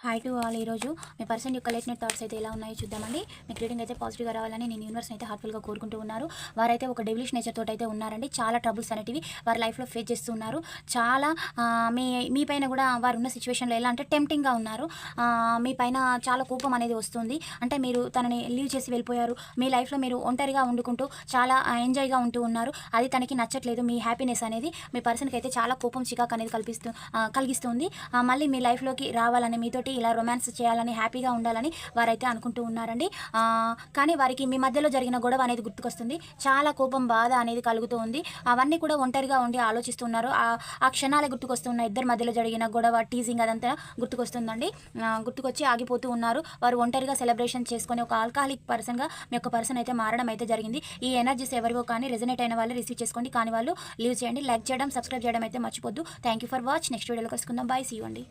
Hi to all. ఈరోజు మీ person యొక్క late night thoughts అయితే ఎలా ఉన్నాయో చూద్దామండి. మీకు రీడింగ్ అయితే పాజిటివ్గా రావాలని నేను యూనివర్స్ని అయితే హార్ట్ఫుల్గా కోరుకుంటూ ఉన్నారు. వారైతే ఒక డెవిలిష్ నేచర్ తోటి అయితే ఉన్నారండి. చాలా ట్రబుల్స్ అనేటివి వారి లైఫ్లో ఫేస్ చేస్తూ ఉన్నారు. చాలా మీ మీ పైన కూడా వారు ఉన్న సిచ్యువేషన్లో ఎలా అంటే టెంప్టింగ్గా ఉన్నారు. మీ పైన చాలా కోపం అనేది వస్తుంది. అంటే మీరు తనని లీవ్ చేసి వెళ్ళిపోయారు. మీ లైఫ్లో మీరు ఒంటరిగా వండుకుంటూ చాలా ఎంజాయ్గా ఉంటూ ఉన్నారు. అది తనకి నచ్చట్లేదు. మీ హ్యాపీనెస్ అనేది మీ పర్సన్కి అయితే చాలా కోపం చికాకు అనేది కలిగిస్తుంది. మళ్ళీ మీ లైఫ్లోకి రావాలని మీతోటి ఇలా రొమాన్స్ చేయాలని హ్యాపీగా ఉండాలని వారైతే అనుకుంటూ ఉన్నారండి. కానీ వారికి మీ మధ్యలో జరిగిన గొడవ అనేది గుర్తుకొస్తుంది. చాలా కోపం బాధ అనేది కలుగుతూ ఉంది. అవన్నీ కూడా ఒంటరిగా ఉండి ఆలోచిస్తున్నారు. ఆ క్షణాలే గుర్తుకొస్తున్నాయి. ఇద్దరి మధ్యలో జరిగిన గొడవ టీజింగ్ అదంతా గుర్తుకొస్తుందండి. గుర్తుకొచ్చి ఆగిపోతూ ఉన్నారు. వారు ఒంటరిగా సెలబ్రేషన్ చేసుకొని ఒక ఆల్కహాలిక్ పర్సన్గా మీ యొక్క పర్సన్ అయితే మారడం అయితే జరిగింది. ఈ ఎనర్జీస్ ఎవరివో కానీ రెజనేట్ అయిన వాళ్ళు రిసీవ్ చేసుకోండి. కానీ వాళ్ళు లీవ్ చేయండి. లైక్ చేయడం, సబ్స్క్రైబ్ చేయడం అయితే మర్చిపోద్దు. Thank you for watch. Next వీడియోలో కలుసుకుందాం. బాయ్. సీ యూ అండి.